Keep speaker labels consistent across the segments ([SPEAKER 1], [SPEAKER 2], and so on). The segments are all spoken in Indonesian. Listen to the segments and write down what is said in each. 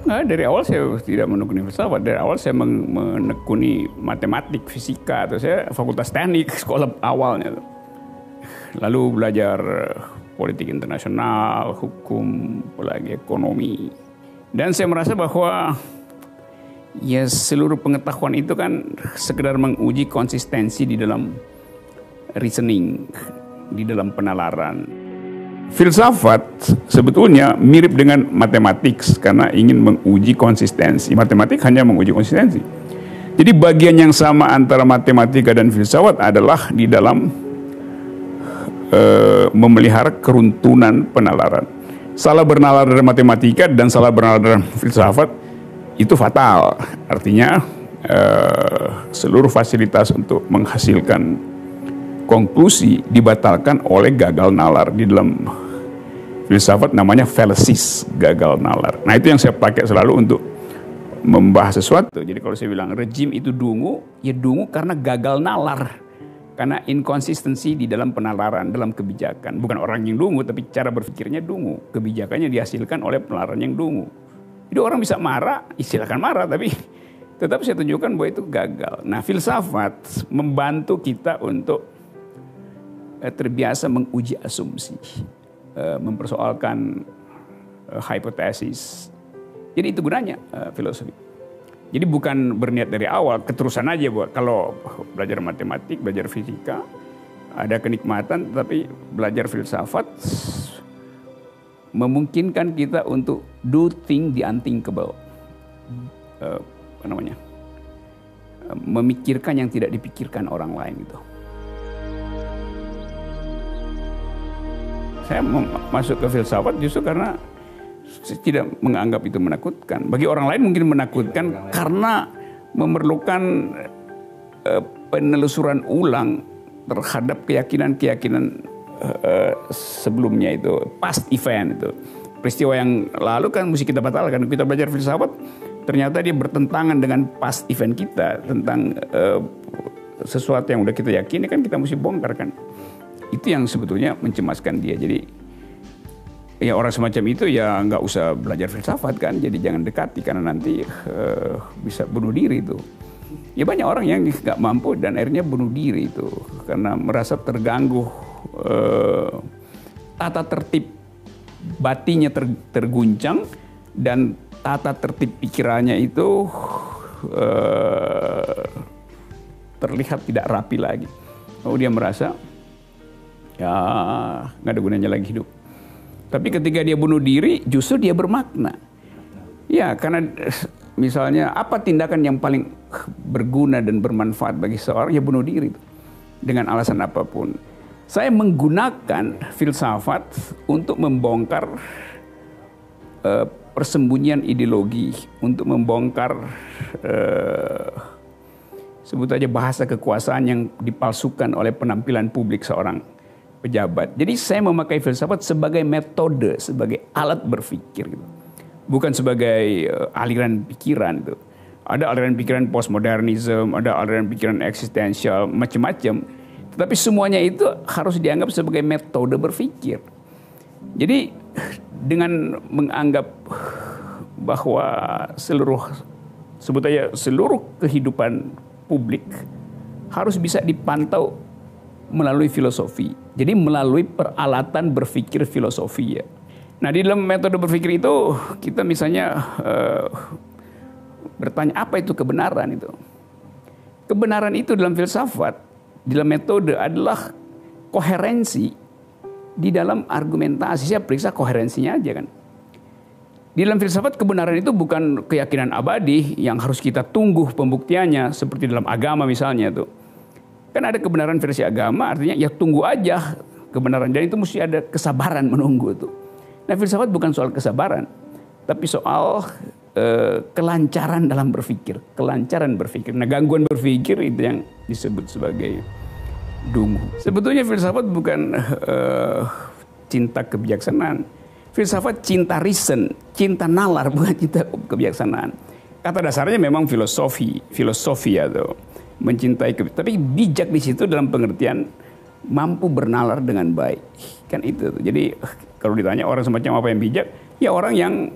[SPEAKER 1] Nah, dari awal saya tidak menekuni filsafat. Dari awal saya menekuni matematik, fisika. Atau saya fakultas teknik, sekolah awalnya. Lalu belajar politik internasional, hukum, apalagi ekonomi. Dan saya merasa bahwa ya seluruh pengetahuan itu kan sekedar menguji konsistensi di dalam reasoning, di dalam penalaran. Filsafat sebetulnya mirip dengan matematik karena ingin menguji konsistensi. Matematik hanya menguji konsistensi. Jadi bagian yang sama antara matematika dan filsafat adalah di dalam memelihara keruntuhan penalaran. Salah bernalar dalam matematika dan salah bernalar dalam filsafat itu fatal. Artinya seluruh fasilitas untuk menghasilkan konklusi dibatalkan oleh gagal nalar. Di dalam filsafat namanya fallacies, gagal nalar. Nah itu yang saya pakai selalu untuk membahas sesuatu. Jadi kalau saya bilang rejim itu dungu, ya dungu karena gagal nalar. Karena inkonsistensi di dalam penalaran, dalam kebijakan. Bukan orang yang dungu, tapi cara berpikirnya dungu. Kebijakannya dihasilkan oleh penalaran yang dungu. Jadi orang bisa marah, silakan marah, tapi tetap saya tunjukkan bahwa itu gagal. Nah filsafat membantu kita untuk terbiasa menguji asumsi, mempersoalkan hipotesis. Jadi itu gunanya filosofi. Jadi bukan berniat dari awal, keterusan aja buat kalau belajar matematik, belajar fisika, ada kenikmatan, tapi belajar filsafat memungkinkan kita untuk do thing the unthinkable. Memikirkan yang tidak dipikirkan orang lain gitu. Saya masuk ke filsafat justru karena saya tidak menganggap itu menakutkan. Bagi orang lain mungkin menakutkan karena memerlukan penelusuran ulang terhadap keyakinan-keyakinan sebelumnya itu, past event itu. Peristiwa yang lalu kan mesti kita batalkan. Kita belajar filsafat, ternyata dia bertentangan dengan past event kita tentang sesuatu yang udah kita yakini kan kita mesti bongkar kan. Itu yang sebetulnya mencemaskan dia. Jadi ya orang semacam itu ya nggak usah belajar filsafat kan. Jadi jangan dekati karena nanti bisa bunuh diri itu. Ya banyak orang yang nggak mampu dan akhirnya bunuh diri itu karena merasa terganggu tata tertib batinnya terguncang dan tata tertib pikirannya itu terlihat tidak rapi lagi. Lalu dia merasa ya nggak ada gunanya lagi hidup. Tapi ketika dia bunuh diri justru dia bermakna. Ya karena misalnya apa tindakan yang paling berguna dan bermanfaat bagi seorang, ya bunuh diri dengan alasan apapun. Saya menggunakan filsafat untuk membongkar persembunyian ideologi, untuk membongkar sebut aja bahasa kekuasaan yang dipalsukan oleh penampilan publik seorang pejabat. Jadi saya memakai filsafat sebagai metode, sebagai alat berpikir gitu. Bukan sebagai aliran pikiran itu. Ada aliran pikiran postmodernisme, ada aliran pikiran eksistensial, macam-macam. Tetapi semuanya itu harus dianggap sebagai metode berpikir. Jadi dengan menganggap bahwa sebut aja seluruh kehidupan publik harus bisa dipantau melalui filosofi. Jadi melalui peralatan berpikir filosofi ya. Nah di dalam metode berpikir itu kita misalnya bertanya apa itu kebenaran itu. Kebenaran itu dalam filsafat, dalam metode adalah koherensi di dalam argumentasi. Saya periksa koherensinya aja kan. Di dalam filsafat kebenaran itu bukan keyakinan abadi yang harus kita tunggu pembuktiannya seperti dalam agama misalnya tuh. Kan ada kebenaran versi agama artinya ya tunggu aja kebenaran dan itu mesti ada kesabaran menunggu tuh. Nah filsafat bukan soal kesabaran tapi soal kelancaran dalam berpikir, kelancaran berpikir. Nah gangguan berpikir itu yang disebut sebagai dungu. Sebetulnya filsafat bukan cinta kebijaksanaan. Filsafat cinta reason, cinta nalar, bukan cinta kebijaksanaan. kata dasarnya memang filosofi atau mencintai tapi bijak di situ dalam pengertian mampu bernalar dengan baik, kan itu. Jadi kalau ditanya orang semacam apa yang bijak, ya orang yang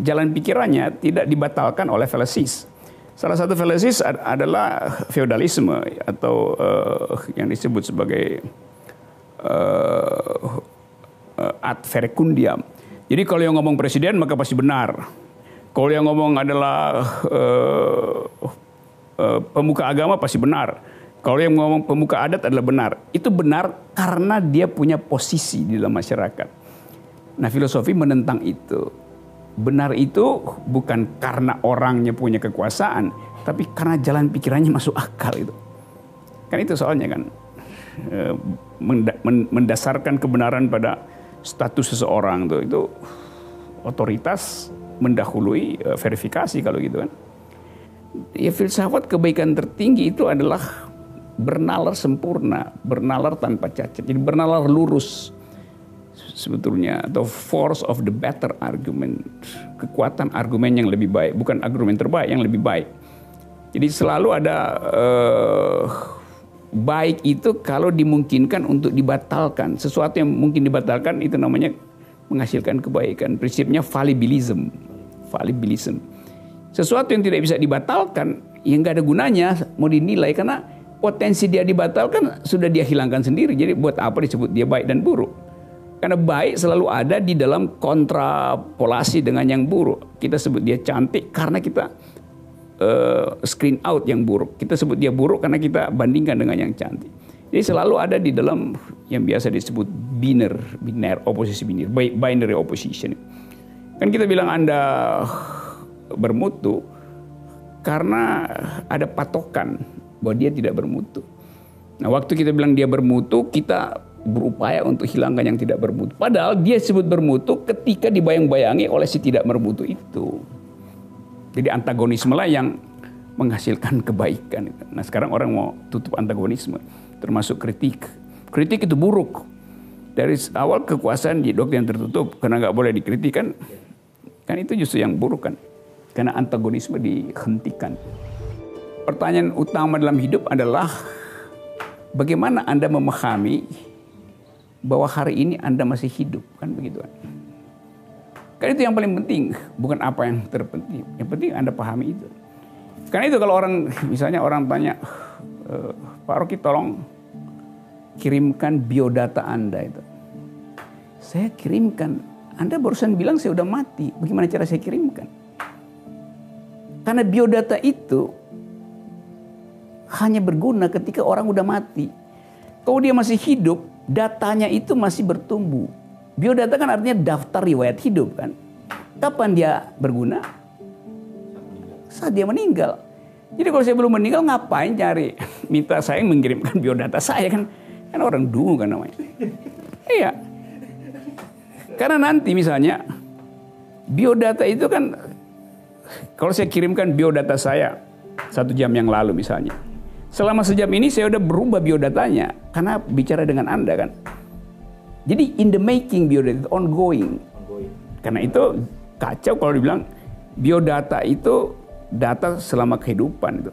[SPEAKER 1] jalan pikirannya tidak dibatalkan oleh fallacies. Salah satu fallacies adalah feodalisme atau yang disebut sebagai ad verecundiam. Jadi kalau yang ngomong presiden maka pasti benar. Kalau yang ngomong adalah pemuka agama pasti benar. Kalau yang ngomong pemuka adat adalah benar. Itu benar karena dia punya posisi di dalam masyarakat. Nah, filosofi menentang itu. Benar itu bukan karena orangnya punya kekuasaan, tapi karena jalan pikirannya masuk akal itu. Kan itu soalnya kan. Mendasarkan kebenaran pada status seseorang tuh, itu otoritas mendahului verifikasi kalau gitu kan. Ya, filsafat kebaikan tertinggi itu adalah bernalar sempurna, bernalar tanpa cacat. Jadi bernalar lurus sebetulnya, atau force of the better argument, kekuatan argumen yang lebih baik, bukan argumen terbaik, yang lebih baik. Jadi selalu ada baik itu kalau dimungkinkan untuk dibatalkan. Sesuatu yang mungkin dibatalkan itu namanya menghasilkan kebaikan. Prinsipnya fallibilism. Sesuatu yang tidak bisa dibatalkan, yang nggak ada gunanya mau dinilai, karena potensi dia dibatalkan sudah dia hilangkan sendiri. Jadi buat apa disebut dia baik dan buruk? Karena baik selalu ada di dalam kontrapolasi dengan yang buruk. Kita sebut dia cantik karena kita screen out yang buruk. Kita sebut dia buruk karena kita bandingkan dengan yang cantik. Jadi selalu ada di dalam yang biasa disebut binary opposition. Kan kita bilang Anda bermutu karena ada patokan bahwa dia tidak bermutu. Nah, waktu kita bilang dia bermutu, kita berupaya untuk hilangkan yang tidak bermutu. Padahal dia disebut bermutu ketika dibayang-bayangi oleh si tidak bermutu itu. Jadi antagonisme lah yang menghasilkan kebaikan. Nah, sekarang orang mau tutup antagonisme, termasuk kritik. Kritik itu buruk. Dari awal kekuasaan di doktrin tertutup, karena nggak boleh dikritik kan itu justru yang buruk kan. Karena antagonisme dihentikan. Pertanyaan utama dalam hidup adalah bagaimana Anda memahami bahwa hari ini Anda masih hidup, kan begitu kan? Kan itu yang paling penting, bukan apa yang terpenting. Yang penting Anda pahami itu. Karena itu kalau orang, misalnya orang tanya, Pak Rocky tolong kirimkan biodata Anda itu. Saya kirimkan. Anda barusan bilang saya udah mati. Bagaimana cara saya kirimkan? Karena biodata itu hanya berguna ketika orang udah mati. Kalau dia masih hidup, datanya itu masih bertumbuh. Biodata kan artinya daftar riwayat hidup kan. Kapan dia berguna? Saat dia meninggal. Jadi kalau saya belum meninggal ngapain cari? Minta saya mengirimkan biodata saya kan. Kan orang dungu kan namanya. Iya. Karena nanti misalnya biodata itu kan, kalau saya kirimkan biodata saya 1 jam yang lalu misalnya, selama sejam ini saya udah berubah biodatanya karena bicara dengan Anda kan. Jadi in the making biodata itu ongoing. Karena itu kacau kalau dibilang biodata itu data selama kehidupan itu.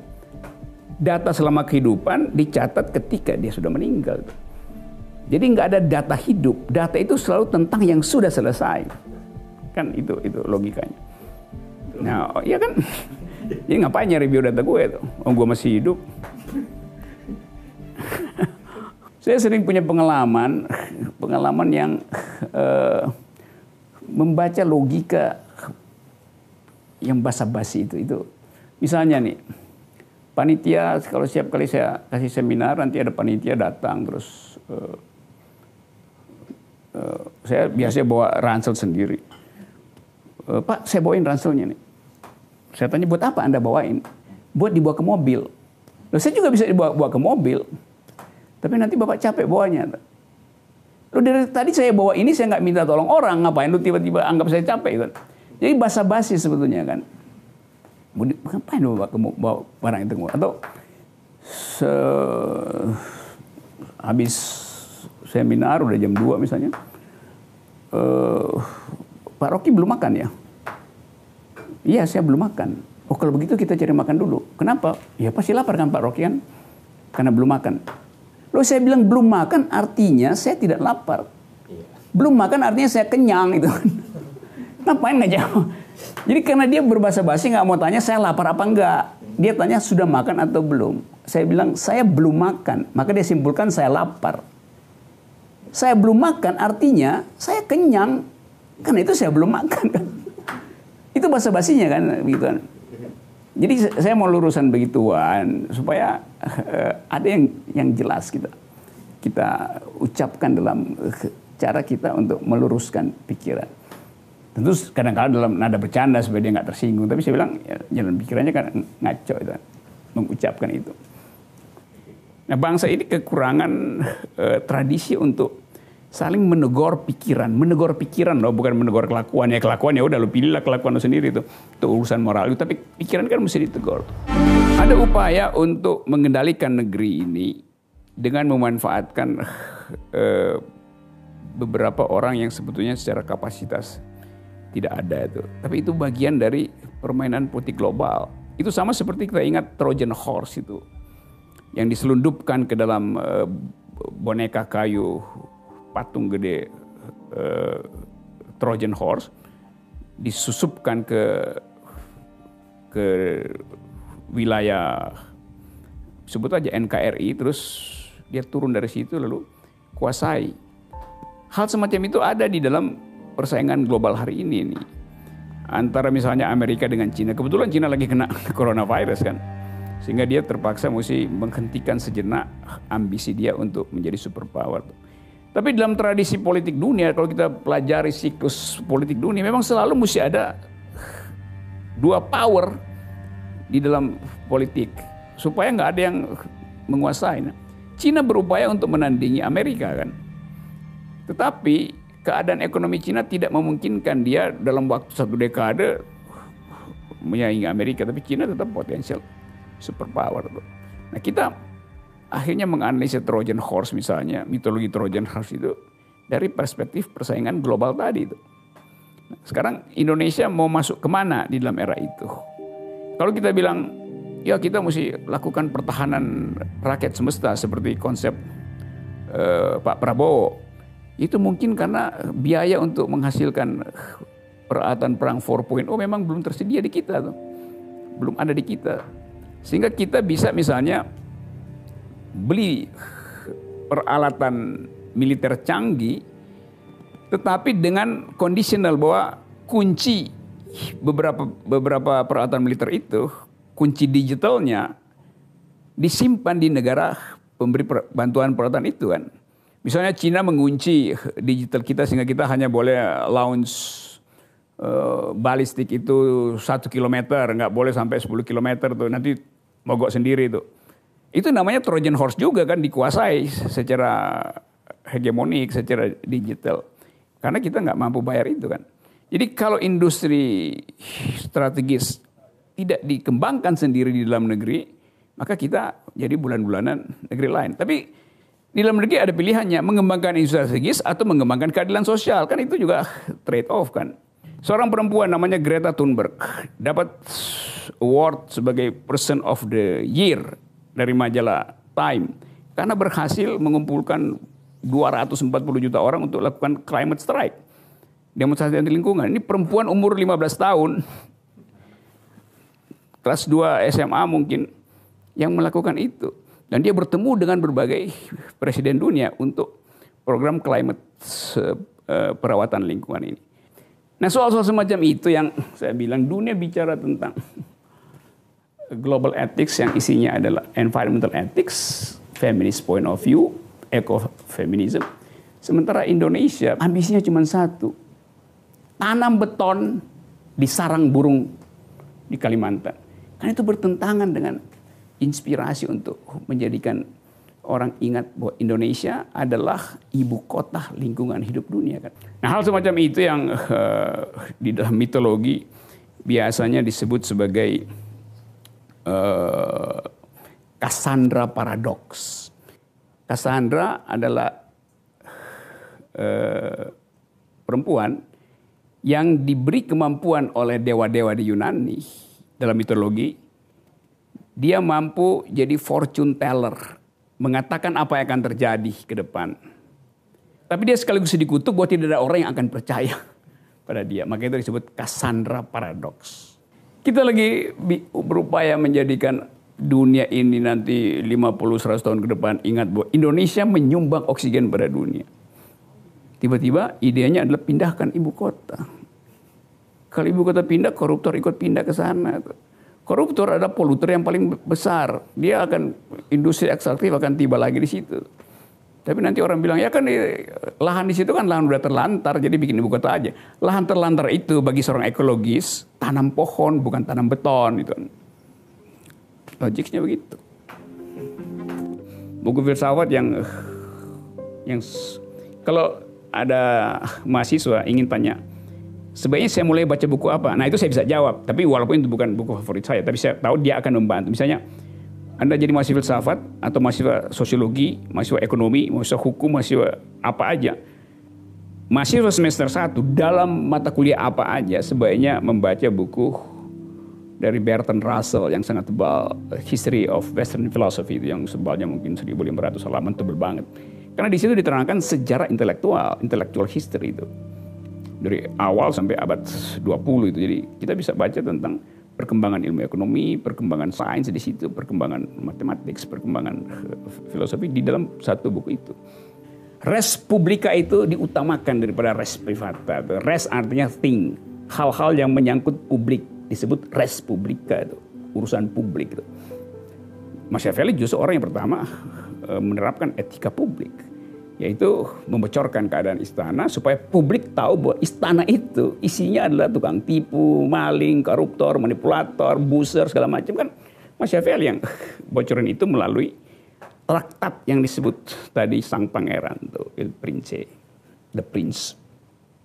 [SPEAKER 1] Data selama kehidupan dicatat ketika dia sudah meninggal. Jadi nggak ada data hidup. Data itu selalu tentang yang sudah selesai. Kan itu logikanya. Nah, iya kan? Jadi ngapain nyari biodata gue itu? Oh, gue masih hidup. Saya sering punya pengalaman yang membaca logika yang basa-basi itu. Misalnya nih, panitia kalau setiap kali saya kasih seminar nanti ada panitia datang terus saya biasanya bawa ransel sendiri. Pak, saya bawain ranselnya nih. Saya tanya, buat apa Anda bawain? Buat dibawa ke mobil. Loh, saya juga bisa dibawa ke mobil. Tapi nanti Bapak capek bawanya. Loh, dari tadi saya bawa ini saya nggak minta tolong orang. Ngapain lu tiba-tiba anggap saya capek kan? Jadi basa-basi sebetulnya kan. Ngapain lu bawa barang itu? Atau habis seminar udah jam 2 misalnya. Pak Rocky belum makan ya? Iya, saya belum makan. Oh kalau begitu kita cari makan dulu. Kenapa? Ya pasti lapar kan Pak Rocky kan? Karena belum makan. Loh saya bilang belum makan artinya saya tidak lapar. Belum makan artinya saya kenyang itu. Ngapain nggak jawab? Jadi karena dia berbahasa basi nggak mau tanya saya lapar apa enggak. Dia tanya sudah makan atau belum. Saya bilang saya belum makan. Maka dia simpulkan saya lapar. Saya belum makan artinya saya kenyang. Karena itu saya belum makan kan. Itu bahasa basinya kan begitu kan. Jadi saya mau lurusan begituan supaya ada yang jelas kita ucapkan dalam cara kita untuk meluruskan pikiran. Tentu kadang-kadang dalam nada bercanda supaya dia nggak tersinggung. Tapi saya bilang ya, jalan pikirannya kan ngaco itu, mengucapkan itu. Nah bangsa ini kekurangan tradisi untuk saling menegur pikiran loh, bukan menegur kelakuan. Ya kelakuan ya udah lo pilihlah kelakuan lo sendiri itu urusan moral. Tapi pikiran kan mesti ditegur. Ada upaya untuk mengendalikan negeri ini dengan memanfaatkan beberapa orang yang sebetulnya secara kapasitas tidak ada itu. Tapi itu bagian dari permainan politik global. Itu sama seperti kita ingat Trojan Horse itu. Yang diselundupkan ke dalam boneka kayu patung gede Trojan Horse. Disusupkan ke wilayah sebut aja NKRI. Terus dia turun dari situ lalu kuasai. Hal semacam itu ada di dalam persaingan global hari ini nih. Antara misalnya Amerika dengan Cina. Kebetulan Cina lagi kena coronavirus kan. Sehingga dia terpaksa mesti menghentikan sejenak ambisi dia untuk menjadi superpower. Tapi dalam tradisi politik dunia, kalau kita pelajari siklus politik dunia, memang selalu mesti ada dua power di dalam politik. Supaya nggak ada yang menguasai. Nah, Cina berupaya untuk menandingi Amerika kan. Tetapi keadaan ekonomi Cina tidak memungkinkan dia dalam waktu 1 dekade menyaingi Amerika. Tapi Cina tetap potensial superpower. Nah kita akhirnya menganalisa Trojan Horse misalnya, mitologi Trojan Horse itu dari perspektif persaingan global tadi itu. Nah, sekarang Indonesia mau masuk kemana di dalam era itu? Kalau kita bilang, ya kita mesti lakukan pertahanan rakyat semesta seperti konsep Pak Prabowo. Itu mungkin karena biaya untuk menghasilkan peralatan perang 4.0 memang belum tersedia di kita tuh. Belum ada di kita. Sehingga kita bisa misalnya beli peralatan militer canggih tetapi dengan kondisional bahwa kunci beberapa peralatan militer itu, kunci digitalnya disimpan di negara pemberi bantuan peralatan itu kan. Misalnya Cina mengunci digital kita sehingga kita hanya boleh launch balistik itu 1 kilometer, nggak boleh sampai 10 kilometer tuh, nanti mogok sendiri tuh. Itu namanya Trojan Horse juga kan, dikuasai secara hegemonik, secara digital. Karena kita nggak mampu bayar itu kan. Jadi kalau industri strategis tidak dikembangkan sendiri di dalam negeri, maka kita jadi bulan-bulanan negeri lain. Tapi di dalam negeri ada pilihannya, mengembangkan industri strategis atau mengembangkan keadilan sosial. Kan itu juga trade off kan. Seorang perempuan namanya Greta Thunberg dapat award sebagai Person of the Year dari majalah Time. Karena berhasil mengumpulkan 240 juta orang untuk lakukan climate strike. Demonstrasi anti lingkungan. Ini perempuan umur 15 tahun. Kelas 2 SMA mungkin yang melakukan itu. Dan dia bertemu dengan berbagai presiden dunia untuk program climate perawatan lingkungan ini. Nah soal-soal semacam itu yang saya bilang dunia bicara tentang global ethics yang isinya adalah environmental ethics, feminist point of view, ecofeminism. Sementara Indonesia ambisinya cuma satu, tanam beton di sarang burung di Kalimantan. Kan itu bertentangan dengan inspirasi untuk menjadikan orang ingat bahwa Indonesia adalah ibu kota lingkungan hidup dunia kan. Nah hal semacam itu yang di dalam mitologi biasanya disebut sebagai Cassandra Paradox. Cassandra adalah perempuan yang diberi kemampuan oleh dewa-dewa di Yunani dalam mitologi, dia mampu jadi fortune teller, mengatakan apa yang akan terjadi ke depan. Tapi dia sekaligus dikutuk bahwa tidak ada orang yang akan percaya pada dia. Maka itu disebut Cassandra Paradox. Kita lagi berupaya menjadikan dunia ini nanti 50-100 tahun ke depan, ingat bahwa Indonesia menyumbang oksigen pada dunia. Tiba-tiba idenya adalah pindahkan ibu kota. Kalau ibu kota pindah, koruptor ikut pindah ke sana. Koruptor adalah poluter yang paling besar. Dia akan, industri ekstraktif akan tiba lagi di situ. Tapi nanti orang bilang, ya kan lahan di situ kan lahan udah terlantar, jadi bikin ibu kota aja. Lahan terlantar itu bagi seorang ekologis, tanam pohon bukan tanam beton. Gitu. Logiknya begitu. Buku filsafat yang kalau ada mahasiswa ingin tanya, sebaiknya saya mulai baca buku apa? Nah itu saya bisa jawab, tapi walaupun itu bukan buku favorit saya, tapi saya tahu dia akan membantu. Misalnya, Anda jadi mahasiswa filsafat, atau mahasiswa sosiologi, mahasiswa ekonomi, mahasiswa hukum, mahasiswa apa aja. Mahasiswa semester 1, dalam mata kuliah apa aja, sebaiknya membaca buku dari Bertrand Russell yang sangat tebal, History of Western Philosophy, itu yang sebalnya mungkin 1.500 halaman, tebal banget. Karena di situ diterangkan sejarah intellectual history itu. Dari awal sampai abad 20 itu. Jadi kita bisa baca tentang perkembangan ilmu ekonomi, perkembangan sains di situ, perkembangan matematik, perkembangan filosofi di dalam satu buku itu. Res publica itu diutamakan daripada res privata. Res artinya thing, hal-hal yang menyangkut publik disebut res publica itu, urusan publik itu. Machiavelli justru orang yang pertama menerapkan etika publik, yaitu membocorkan keadaan istana supaya publik tahu bahwa istana itu isinya adalah tukang tipu, maling, koruptor, manipulator, buzzer, segala macam kan. Machiavelli yang bocorin itu melalui traktat yang disebut tadi sang pangeran tuh, Il Principe, The Prince.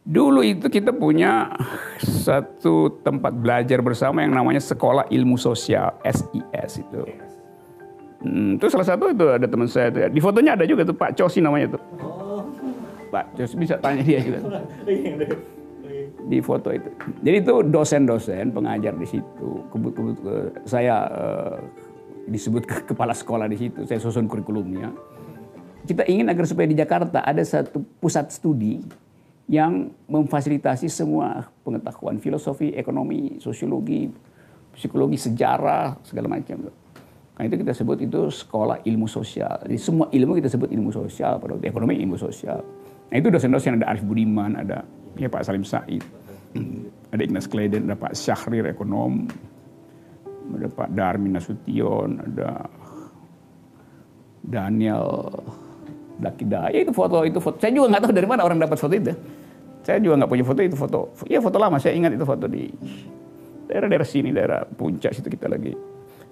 [SPEAKER 1] Dulu itu kita punya satu tempat belajar bersama yang namanya Sekolah Ilmu Sosial, SIS itu. Itu salah satu itu ada teman saya itu. Di fotonya ada juga tuh Pak Cosi namanya tuh. Pak Cosi bisa tanya dia juga. Di foto itu. Jadi itu dosen-dosen pengajar di situ. Saya disebut kepala sekolah di situ. Saya susun kurikulumnya. Kita ingin agar supaya di Jakarta ada satu pusat studi yang memfasilitasi semua pengetahuan filosofi, ekonomi, sosiologi, psikologi, sejarah, segala macam. Nah itu kita sebut itu sekolah ilmu sosial. Jadi semua ilmu kita sebut ilmu sosial, pada waktu ekonomi ilmu sosial. Nah itu dosen-dosen ada Arif Budiman, ada ya Pak Salim Said, ada Ignas Kleden, ada Pak Syahrir ekonom, ada Pak Darmin Nasution, ada Daniel Dakida. Ya itu foto. Saya juga nggak tahu dari mana orang dapat foto itu. Saya juga nggak punya foto itu Ya foto lama. Saya ingat itu foto di daerah sini, daerah Puncak situ kita lagi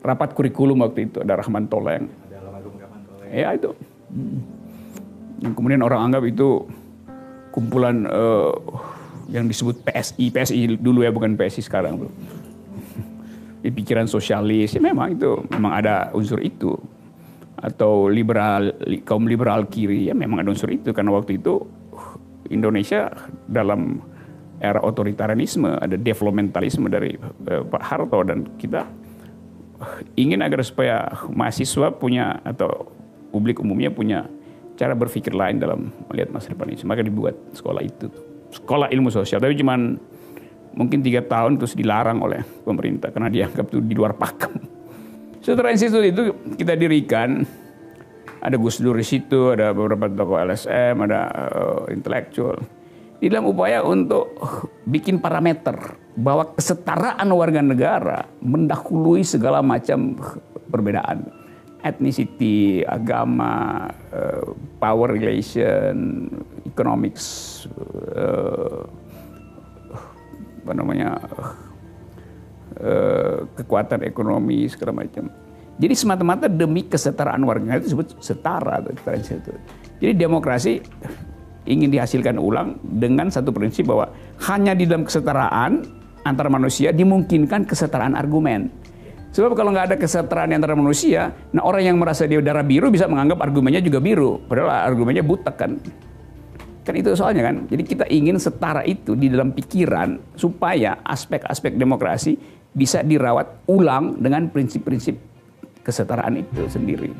[SPEAKER 1] rapat kurikulum waktu itu, ada Rahman Toleng. Ada almarhum Rahman Toleng. Ya itu. Yang kemudian orang anggap itu kumpulan yang disebut PSI dulu ya, bukan PSI sekarang. Di pikiran sosialis, ya memang ada unsur itu. Atau kaum liberal kiri, ya memang ada unsur itu. Karena waktu itu Indonesia dalam era otoritarianisme, ada developmentalisme dari Pak Harto, dan kita ingin agar supaya mahasiswa punya atau publik umumnya punya cara berpikir lain dalam melihat masa depan ini. Maka dibuat sekolah itu, sekolah ilmu sosial. Tapi cuman mungkin 3 tahun terus dilarang oleh pemerintah karena dianggap itu di luar pakem. Setelah institut itu kita dirikan, ada Gus Dur di situ, ada beberapa tokoh LSM, ada intelektual. Di dalam upaya untuk bikin parameter bahwa kesetaraan warga negara mendahului segala macam perbedaan. Ethnicity, agama, power relation, economics, kekuatan ekonomi, segala macam. Jadi semata-mata demi kesetaraan warga negara itu disebut setara. Jadi demokrasi ingin dihasilkan ulang dengan satu prinsip bahwa hanya di dalam kesetaraan antara manusia dimungkinkan kesetaraan argumen. Sebab kalau nggak ada kesetaraan antara manusia, nah orang yang merasa dia darah biru bisa menganggap argumennya juga biru, padahal argumennya butek kan. Kan itu soalnya kan. Jadi kita ingin setara itu di dalam pikiran supaya aspek-aspek demokrasi bisa dirawat ulang dengan prinsip-prinsip kesetaraan itu sendiri.